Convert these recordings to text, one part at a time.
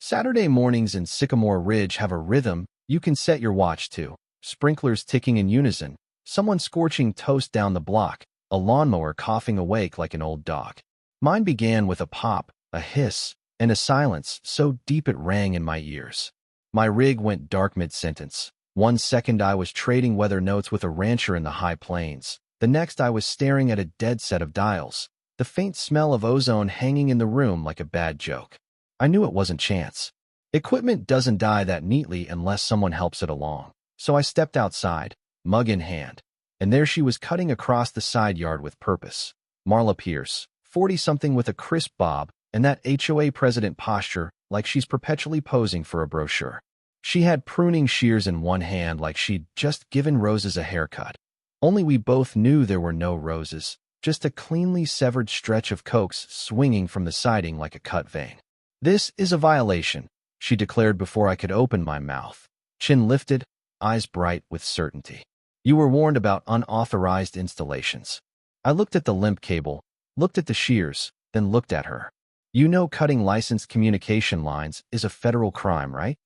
Saturday mornings in Sycamore Ridge have a rhythm you can set your watch to. Sprinklers ticking in unison, someone scorching toast down the block, a lawnmower coughing awake like an old dog. Mine began with a pop, a hiss, and a silence so deep it rang in my ears. My rig went dark mid-sentence. 1 second I was trading weather notes with a rancher in the high plains. The next I was staring at a dead set of dials, the faint smell of ozone hanging in the room like a bad joke. I knew it wasn't chance. Equipment doesn't die that neatly unless someone helps it along. So I stepped outside, mug in hand, and there she was cutting across the side yard with purpose. Marla Pierce, 40-something with a crisp bob, and that HOA president posture like she's perpetually posing for a brochure. She had pruning shears in one hand like she'd just given roses a haircut. Only we both knew there were no roses, just a cleanly severed stretch of coax swinging from the siding like a cut vein. "This is a violation," she declared before I could open my mouth. Chin lifted, eyes bright with certainty. "You were warned about unauthorized installations." I looked at the limp cable, looked at the shears, then looked at her. "You know cutting licensed communication lines is a federal crime, right?"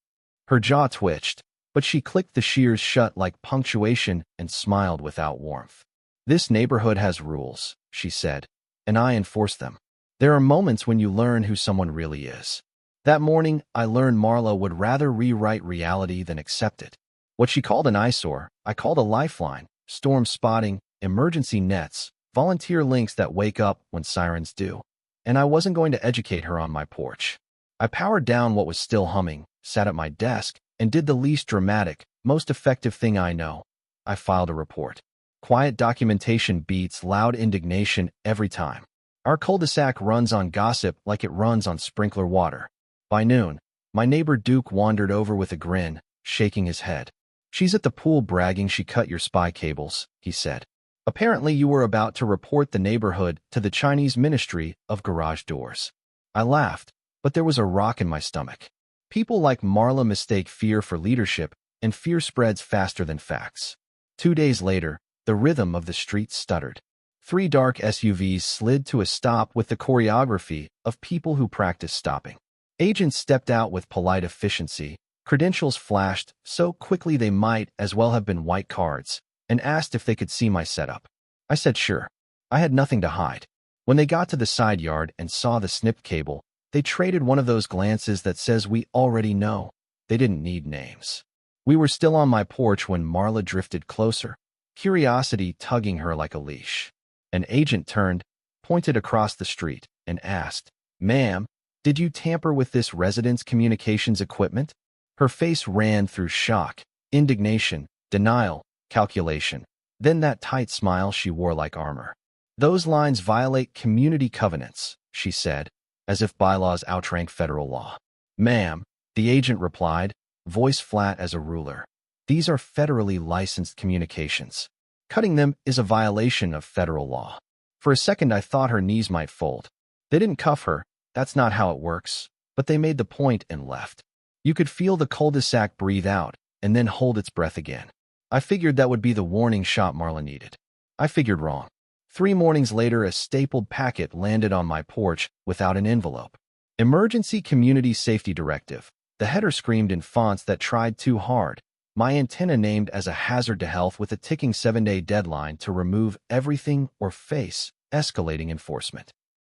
Her jaw twitched, but she clicked the shears shut like punctuation and smiled without warmth. "This neighborhood has rules," she said, "and I enforce them. There are moments when you learn who someone really is." That morning, I learned Marla would rather rewrite reality than accept it. What she called an eyesore, I called a lifeline: storm spotting, emergency nets, volunteer links that wake up when sirens do. And I wasn't going to educate her on my porch. I powered down what was still humming, sat at my desk, and did the least dramatic, most effective thing I know. I filed a report. Quiet documentation beats loud indignation every time. Our cul-de-sac runs on gossip like it runs on sprinkler water. By noon, my neighbor Duke wandered over with a grin, shaking his head. "She's at the pool bragging she cut your spy cables," he said. "Apparently you were about to report the neighborhood to the Chinese Ministry of Garage Doors." I laughed, but there was a rock in my stomach. People like Marla mistake fear for leadership, and fear spreads faster than facts. 2 days later, the rhythm of the street stuttered. 3 dark SUVs slid to a stop with the choreography of people who practice stopping. Agents stepped out with polite efficiency, credentials flashed so quickly they might as well have been white cards, and asked if they could see my setup. I said sure. I had nothing to hide. When they got to the side yard and saw the snip cable, they traded one of those glances that says we already know. They didn't need names. We were still on my porch when Marla drifted closer, curiosity tugging her like a leash. An agent turned, pointed across the street, and asked, "Ma'am, did you tamper with this resident's communications equipment?" Her face ran through shock, indignation, denial, calculation, then that tight smile she wore like armor. "Those lines violate community covenants," she said, as if bylaws outrank federal law. "Ma'am," the agent replied, voice flat as a ruler, "these are federally licensed communications. Cutting them is a violation of federal law." For a second I thought her knees might fold. They didn't cuff her, that's not how it works, but they made the point and left. You could feel the cul-de-sac breathe out, and then hold its breath again. I figured that would be the warning shot Marla needed. I figured wrong. 3 mornings later, a stapled packet landed on my porch without an envelope. "Emergency Community Safety Directive." The header screamed in fonts that tried too hard. My antenna named as a hazard to health with a ticking 7-day deadline to remove everything or face escalating enforcement.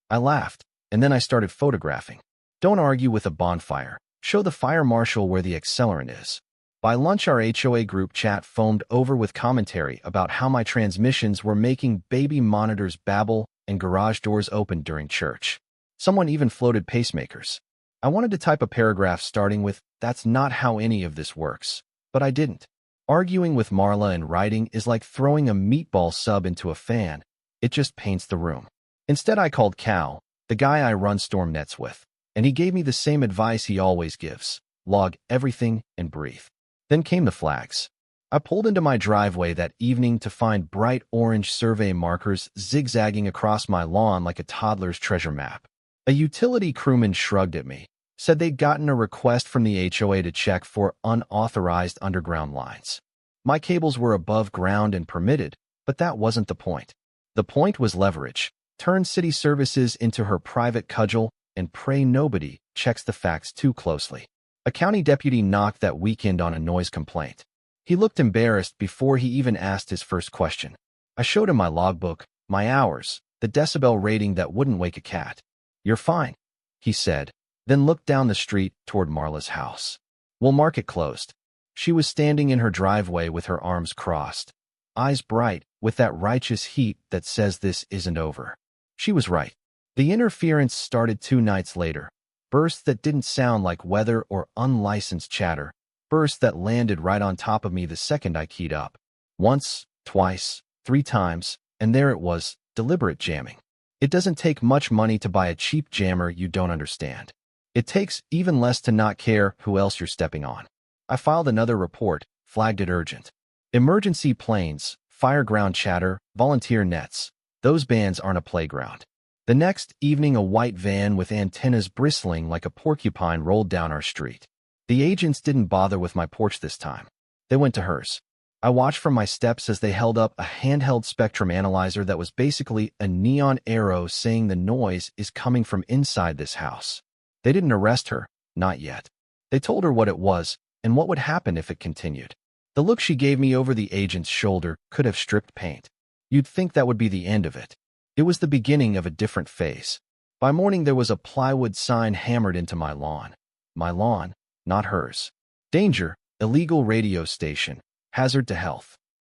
I laughed, and then I started photographing. Don't argue with a bonfire. Show the fire marshal where the accelerant is. By lunch, our HOA group chat foamed over with commentary about how my transmissions were making baby monitors babble and garage doors open during church. Someone even floated pacemakers. I wanted to type a paragraph starting with, "That's not how any of this works," but I didn't. Arguing with Marla in writing is like throwing a meatball sub into a fan. It just paints the room. Instead, I called Cal, the guy I run storm nets with, and he gave me the same advice he always gives: log everything and breathe. Then came the flags. I pulled into my driveway that evening to find bright orange survey markers zigzagging across my lawn like a toddler's treasure map. A utility crewman shrugged at me, said they'd gotten a request from the HOA to check for unauthorized underground lines. My cables were above ground and permitted, but that wasn't the point. The point was leverage. Turn city services into her private cudgel, and pray nobody checks the facts too closely. A county deputy knocked that weekend on a noise complaint. He looked embarrassed before he even asked his first question. I showed him my logbook, my hours, the decibel rating that wouldn't wake a cat. "You're fine," he said, then looked down the street toward Marla's house. "We'll mark it closed." She was standing in her driveway with her arms crossed, eyes bright with that righteous heat that says this isn't over. She was right. The interference started 2 nights later. Bursts that didn't sound like weather or unlicensed chatter. Bursts that landed right on top of me the second I keyed up. Once, twice, 3 times, and there it was, deliberate jamming. It doesn't take much money to buy a cheap jammer you don't understand. It takes even less to not care who else you're stepping on. I filed another report, flagged it urgent. Emergency planes, fireground chatter, volunteer nets. Those bands aren't a playground. The next evening, a white van with antennas bristling like a porcupine rolled down our street. The agents didn't bother with my porch this time. They went to hers. I watched from my steps as they held up a handheld spectrum analyzer that was basically a neon arrow saying the noise is coming from inside this house. They didn't arrest her, not yet. They told her what it was and what would happen if it continued. The look she gave me over the agent's shoulder could have stripped paint. You'd think that would be the end of it. It was the beginning of a different phase. By morning, there was a plywood sign hammered into my lawn. My lawn, not hers. Danger, illegal radio station, hazard to health.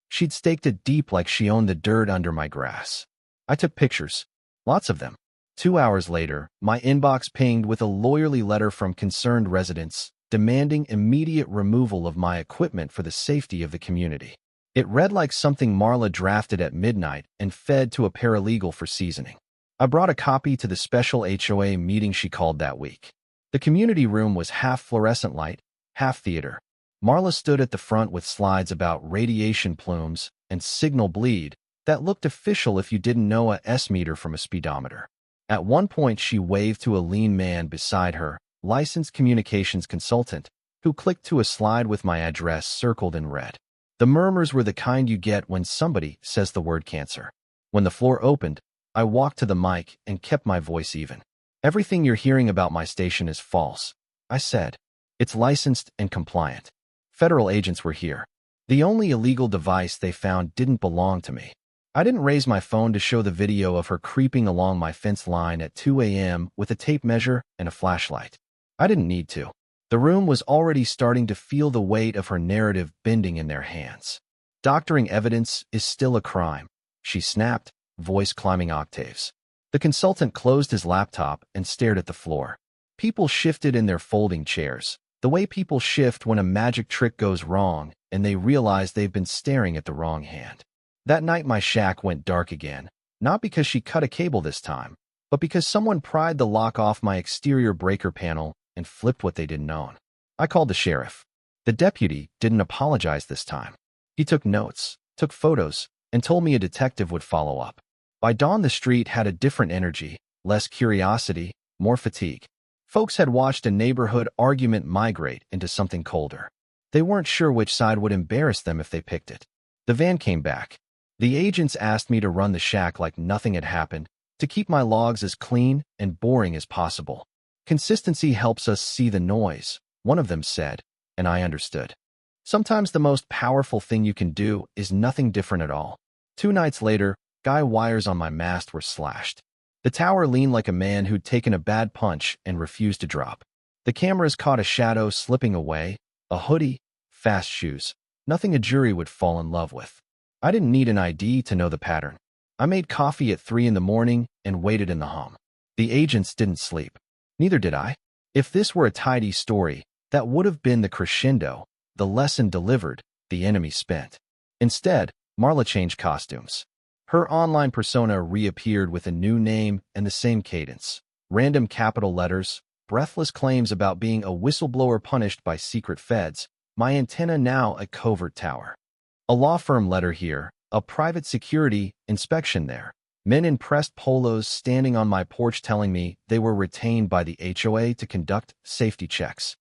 She'd staked it deep like she owned the dirt under my grass. I took pictures. Lots of them. 2 hours later, my inbox pinged with a lawyerly letter from concerned residents demanding immediate removal of my equipment for the safety of the community. It read like something Marla drafted at midnight and fed to a paralegal for seasoning. I brought a copy to the special HOA meeting she called that week. The community room was half fluorescent light, half theater. Marla stood at the front with slides about radiation plumes and signal bleed that looked official if you didn't know a S-meter from a speedometer. At one point, she waved to a lean man beside her, licensed communications consultant, who clicked to a slide with my address circled in red. The murmurs were the kind you get when somebody says the word cancer. When the floor opened, I walked to the mic and kept my voice even. "Everything you're hearing about my station is false," I said. "It's licensed and compliant. Federal agents were here. The only illegal device they found didn't belong to me." I didn't raise my phone to show the video of her creeping along my fence line at 2 a.m. with a tape measure and a flashlight. I didn't need to. The room was already starting to feel the weight of her narrative bending in their hands. "Doctoring evidence is still a crime," she snapped, voice climbing octaves. The consultant closed his laptop and stared at the floor. People shifted in their folding chairs, the way people shift when a magic trick goes wrong and they realize they've been staring at the wrong hand. That night, my shack went dark again, not because she cut a cable this time, but because someone pried the lock off my exterior breaker panel and flipped what they didn't own. I called the sheriff. The deputy didn't apologize this time. He took notes, took photos, and told me a detective would follow up. By dawn, the street had a different energy, less curiosity, more fatigue. Folks had watched a neighborhood argument migrate into something colder. They weren't sure which side would embarrass them if they picked it. The van came back. The agents asked me to run the shack like nothing had happened, to keep my logs as clean and boring as possible. "Consistency helps us see the noise," one of them said, and I understood. Sometimes the most powerful thing you can do is nothing different at all. 2 nights later, guy wires on my mast were slashed. The tower leaned like a man who'd taken a bad punch and refused to drop. The cameras caught a shadow slipping away, a hoodie, fast shoes, nothing a jury would fall in love with. I didn't need an ID to know the pattern. I made coffee at 3 in the morning and waited in the hum. The agents didn't sleep. Neither did I. If this were a tidy story, that would have been the crescendo, the lesson delivered, the enemy spent. Instead, Marla changed costumes. Her online persona reappeared with a new name and the same cadence. Random capital letters, breathless claims about being a whistleblower punished by secret feds, my antenna now a covert tower. A law firm letter here, a private security inspection there. Men in pressed polos standing on my porch telling me they were retained by the HOA to conduct safety checks.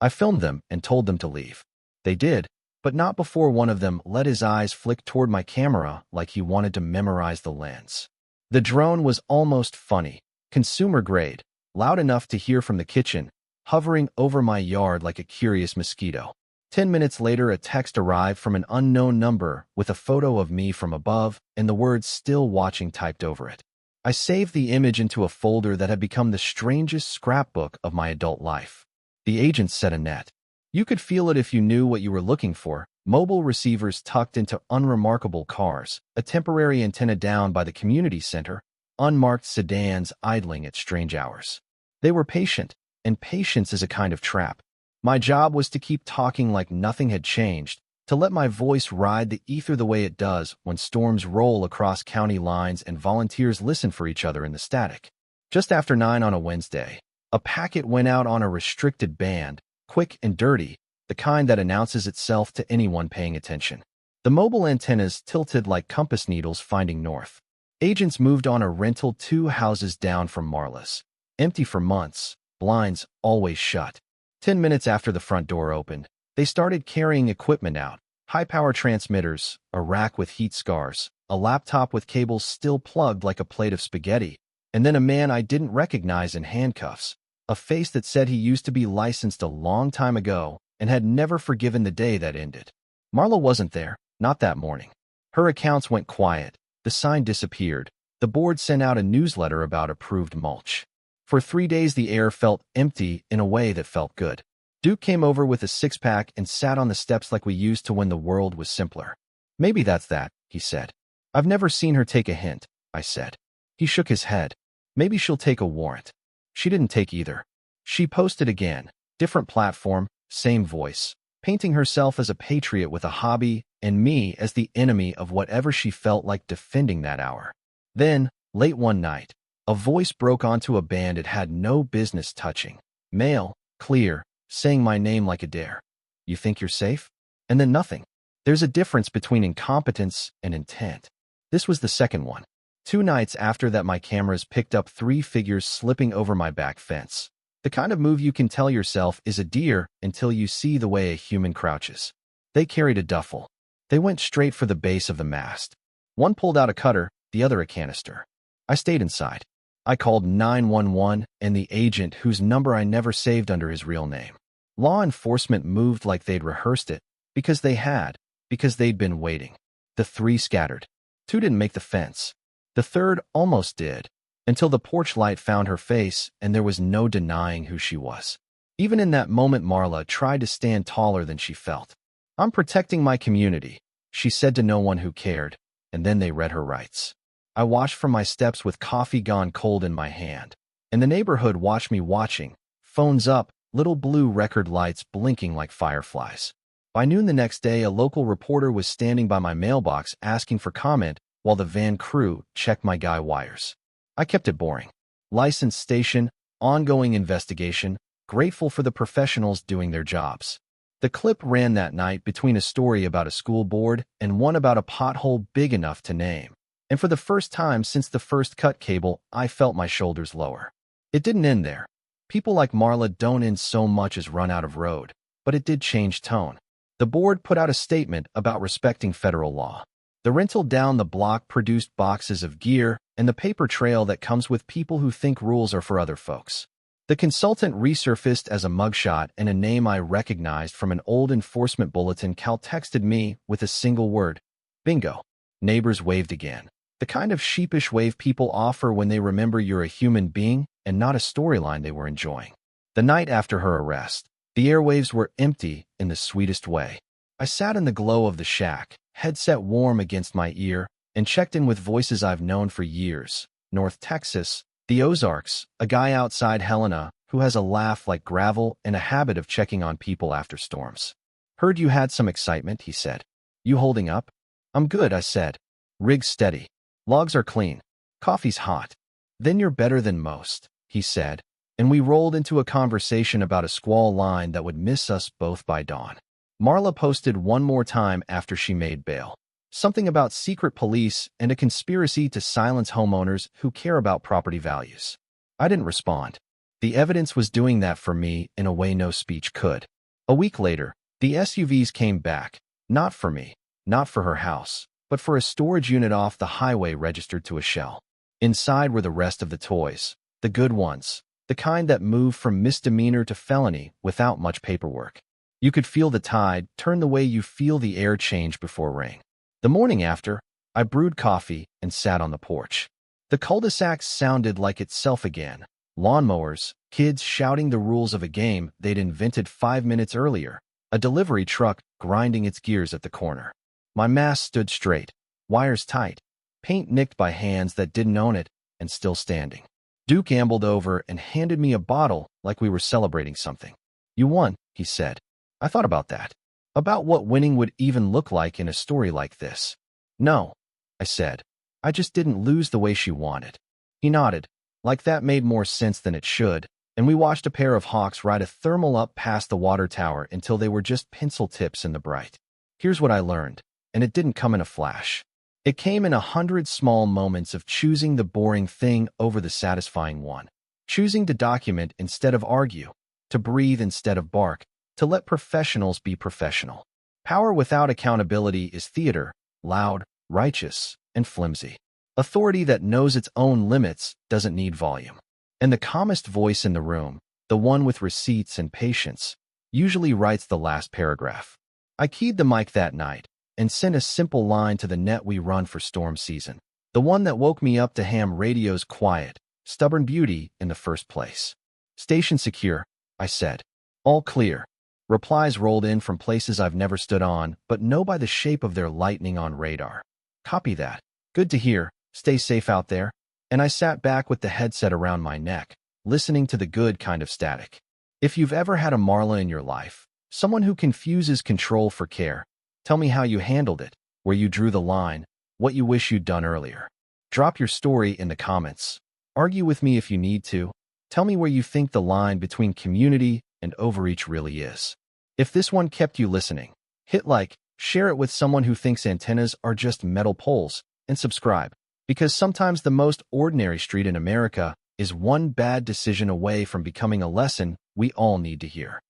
I filmed them and told them to leave. They did, but not before one of them let his eyes flick toward my camera like he wanted to memorize the lens. The drone was almost funny, consumer grade, loud enough to hear from the kitchen, hovering over my yard like a curious mosquito. 10 minutes later, a text arrived from an unknown number with a photo of me from above and the words "still watching" typed over it. I saved the image into a folder that had become the strangest scrapbook of my adult life. The agent said a net. You could feel it if you knew what you were looking for. Mobile receivers tucked into unremarkable cars, a temporary antenna down by the community center, unmarked sedans idling at strange hours. They were patient, and patience is a kind of trap. My job was to keep talking like nothing had changed, to let my voice ride the ether the way it does when storms roll across county lines and volunteers listen for each other in the static. Just after 9 on a Wednesday, a packet went out on a restricted band, quick and dirty, the kind that announces itself to anyone paying attention. The mobile antennas tilted like compass needles finding north. Agents moved on a rental 2 houses down from Marla's. Empty for months, blinds always shut. 10 minutes after the front door opened, they started carrying equipment out. High-power transmitters, a rack with heat scars, a laptop with cables still plugged like a plate of spaghetti, and then a man I didn't recognize in handcuffs, a face that said he used to be licensed a long time ago and had never forgiven the day that ended. Marla wasn't there, not that morning. Her accounts went quiet, the sign disappeared, the board sent out a newsletter about approved mulch. For 3 days the air felt empty in a way that felt good. Duke came over with a 6-pack and sat on the steps like we used to when the world was simpler. Maybe that's that, he said. I've never seen her take a hint, I said. He shook his head. Maybe she'll take a warrant. She didn't take either. She posted again, different platform, same voice, painting herself as a patriot with a hobby and me as the enemy of whatever she felt like defending that hour. Then, late one night, a voice broke onto a band it had no business touching. Male, clear, saying my name like a dare. You think you're safe? And then nothing. There's a difference between incompetence and intent. This was the second one. 2 nights after that my cameras picked up 3 figures slipping over my back fence. The kind of move you can tell yourself is a deer until you see the way a human crouches. They carried a duffel. They went straight for the base of the mast. One pulled out a cutter, the other a canister. I stayed inside. I called 911 and the agent whose number I never saved under his real name. Law enforcement moved like they'd rehearsed it, because they'd been waiting. The 3 scattered. 2 didn't make the fence. The 3rd almost did, until the porch light found her face and there was no denying who she was. Even in that moment Marla tried to stand taller than she felt. I'm protecting my community, she said to no one who cared, and then they read her rights. I watched from my steps with coffee gone cold in my hand, and the neighborhood watched me watching, phones up, little blue record lights blinking like fireflies. By noon the next day, a local reporter was standing by my mailbox asking for comment while the van crew checked my guy wires. I kept it boring. License station, ongoing investigation, grateful for the professionals doing their jobs. The clip ran that night between a story about a school board and one about a pothole big enough to name. And for the first time since the first cut cable, I felt my shoulders lower. It didn't end there. People like Marla don't end so much as run out of road, but it did change tone. The board put out a statement about respecting federal law. The rental down the block produced boxes of gear and the paper trail that comes with people who think rules are for other folks. The consultant resurfaced as a mugshot and a name I recognized from an old enforcement bulletin. Cal texted me with a single word. Bingo. Neighbors waved again. The kind of sheepish wave people offer when they remember you're a human being and not a storyline they were enjoying. The night after her arrest, the airwaves were empty in the sweetest way. I sat in the glow of the shack, headset warm against my ear, and checked in with voices I've known for years. North Texas, the Ozarks, a guy outside Helena who has a laugh like gravel and a habit of checking on people after storms. Heard you had some excitement, he said. You holding up? I'm good, I said. Rig's steady. Logs are clean. Coffee's hot. Then you're better than most, he said, and we rolled into a conversation about a squall line that would miss us both by dawn. Marla posted one more time after she made bail. Something about secret police and a conspiracy to silence homeowners who care about property values. I didn't respond. The evidence was doing that for me in a way no speech could. A week later, the SUVs came back, not for me, not for her house, but for a storage unit off the highway registered to a shell. Inside were the rest of the toys, the good ones, the kind that moved from misdemeanor to felony without much paperwork. You could feel the tide turn the way you feel the air change before rain. The morning after, I brewed coffee and sat on the porch. The cul-de-sac sounded like itself again. Lawnmowers, kids shouting the rules of a game they'd invented 5 minutes earlier, a delivery truck grinding its gears at the corner. My mast stood straight, wires tight, paint nicked by hands that didn't own it, and still standing. Duke ambled over and handed me a bottle like we were celebrating something. "You won," he said. I thought about that. About what winning would even look like in a story like this. "No," I said. "I just didn't lose the way she wanted." He nodded, like that made more sense than it should, and we watched a pair of hawks ride a thermal up past the water tower until they were just pencil tips in the bright. Here's what I learned, and it didn't come in a flash. It came in 100 small moments of choosing the boring thing over the satisfying one. Choosing to document instead of argue, to breathe instead of bark, to let professionals be professional. Power without accountability is theater, loud, righteous, and flimsy. Authority that knows its own limits doesn't need volume. And the calmest voice in the room, the one with receipts and patience, usually writes the last paragraph. I keyed the mic that night and sent a simple line to the net we run for storm season, the one that woke me up to ham radio's quiet, stubborn beauty in the first place. "Station secure," I said. "All clear." Replies rolled in from places I've never stood on, but know by the shape of their lightning on radar. "Copy that. Good to hear. Stay safe out there." And I sat back with the headset around my neck, listening to the good kind of static. If you've ever had a Marla in your life, someone who confuses control for care, tell me how you handled it, where you drew the line, what you wish you'd done earlier. Drop your story in the comments. Argue with me if you need to. Tell me where you think the line between community and overreach really is. If this one kept you listening, hit like, share it with someone who thinks antennas are just metal poles, and subscribe, because sometimes the most ordinary street in America is one bad decision away from becoming a lesson we all need to hear.